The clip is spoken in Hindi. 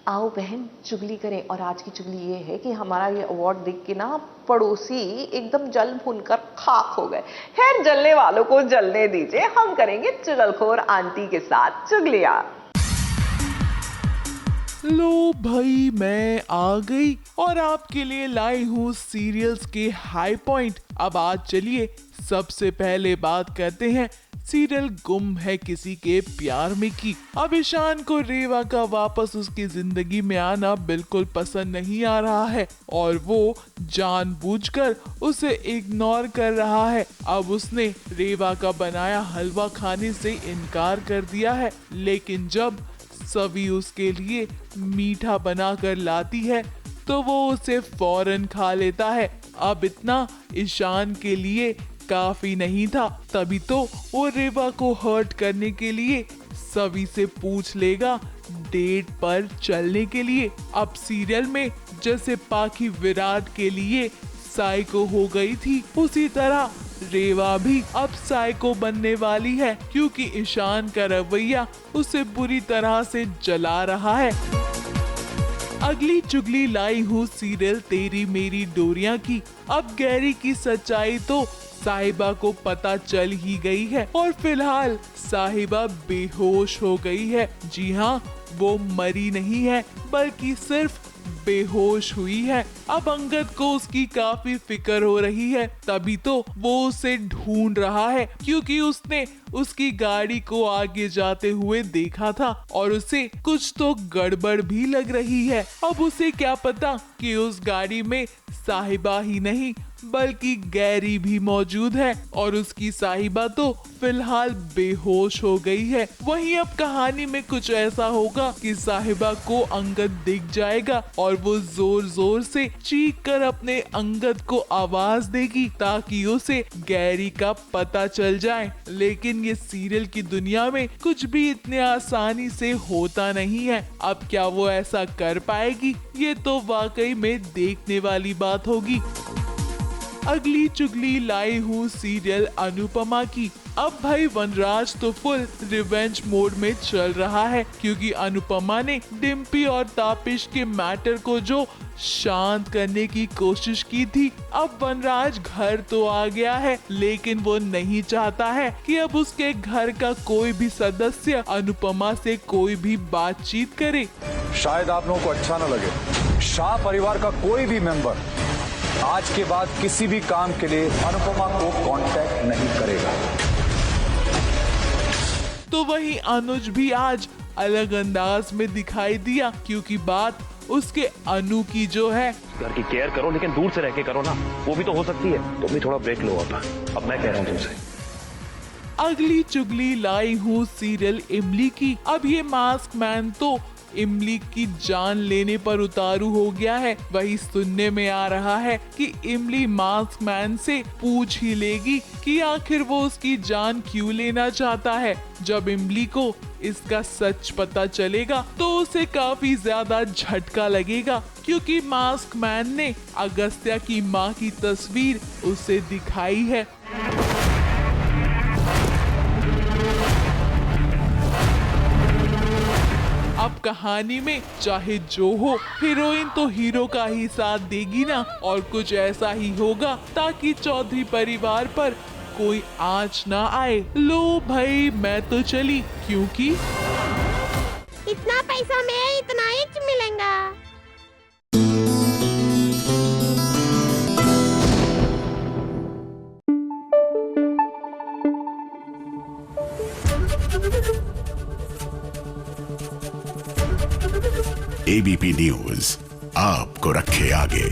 आओ बहन चुगली करें। और आज की चुगली ये है कि हमारा ये अवार्ड देख के ना पड़ोसी एकदम जल भूनकर खाक हो गए। खैर जलने वालों को जलने दीजिए, हम करेंगे चुगलखोर आंटी के साथ चुगलियां। लो भाई, मैं आ गई और आपके लिए लाई हूँ सीरियल्स के हाई पॉइंट। अब आज चलिए सबसे पहले बात करते हैं सीरियल गुम है किसी के प्यार में की। अब ईशान को रेवा का वापस उसकी जिंदगी में आना बिल्कुल पसंद नहीं आ रहा है और वो जानबूझकर उसे इग्नोर कर रहा है। अब उसने रेवा का बनाया हलवा खाने से इनकार कर दिया है, लेकिन जब सभी उसके लिए मीठा बनाकर लाती है तो वो उसे फौरन खा लेता है। अब इतना ईशान के लिए काफी नहीं था, तभी तो वो रेवा को हर्ट करने के लिए सभी से पूछ लेगा डेट पर चलने के लिए। अब सीरियल में जैसे पाखी विराट के लिए साइको हो गई थी, उसी तरह रेवा भी अब साइको बनने वाली है, क्योंकि ईशान का रवैया उसे बुरी तरह से जला रहा है। अगली चुगली लाई हूँ सीरियल तेरी मेरी डोरियां की। अब गैरी की सच्चाई तो साहिबा को पता चल ही गई है और फिलहाल साहिबा बेहोश हो गई है। जी हाँ, वो मरी नहीं है बल्कि सिर्फ बेहोश हुई है। अब अंगद को उसकी काफी फिक्र हो रही है, तभी तो वो उसे ढूंढ रहा है, क्योंकि उसने उसकी गाड़ी को आगे जाते हुए देखा था और उसे कुछ तो गड़बड़ भी लग रही है। अब उसे क्या पता कि उस गाड़ी में साहिबा ही नहीं बल्कि गैरी भी मौजूद है और उसकी साहिबा तो फिलहाल बेहोश हो गई है। वहीं अब कहानी में कुछ ऐसा होगा कि साहिबा को अंगद दिख जाएगा और वो जोर जोर से चीख कर अपने अंगद को आवाज देगी ताकि उसे गैरी का पता चल जाए। लेकिन ये सीरियल की दुनिया में कुछ भी इतने आसानी से होता नहीं है। अब क्या वो ऐसा कर पाएगी, ये तो वाकई में देखने वाली बात होगी। अगली चुगली लाई हूँ सीरियल अनुपमा की। अब भाई वनराज तो फुल रिवेंज मोड में चल रहा है, क्योंकि अनुपमा ने डिम्पी और तापिश के मैटर को जो शांत करने की कोशिश की थी। अब वनराज घर तो आ गया है, लेकिन वो नहीं चाहता है कि अब उसके घर का कोई भी सदस्य अनुपमा से कोई भी बातचीत करे। शायद आप लोगों को अच्छा न लगे, शाह परिवार का कोई भी मेंबर आज के बाद किसी भी काम के लिए अनुपमा को कांटेक्ट नहीं करेगा। तो वहीं अनुज भी आज अलग अंदाज में दिखाई दिया, क्योंकि बात उसके अनु की जो है। घर की केयर करो, लेकिन दूर से रह के करो ना, वो भी तो हो सकती है। तुम भी थोड़ा ब्रेक लो। अब मैं कह रहा हूँ तुमसे। अगली चुगली लाई हूँ सीरियल इमली की। अब ये मास्क मैन तो इमली की जान लेने पर उतारू हो गया है। वही सुनने में आ रहा है कि इमली मास्क मैन से पूछ ही लेगी कि आखिर वो उसकी जान क्यों लेना चाहता है। जब इमली को इसका सच पता चलेगा तो उसे काफी ज्यादा झटका लगेगा, क्योंकि मास्क मैन ने अगस्त्या की माँ की तस्वीर उसे दिखाई है। अब कहानी में चाहे जो हो, हीरोइन तो हीरो का ही साथ देगी ना, और कुछ ऐसा ही होगा ताकि चौधरी परिवार पर कोई आंच ना आए। लो भाई, मैं तो चली, क्योंकि इतना पैसा में इतना ही मिलेगा। एबीपी न्यूज आपको रखे आगे।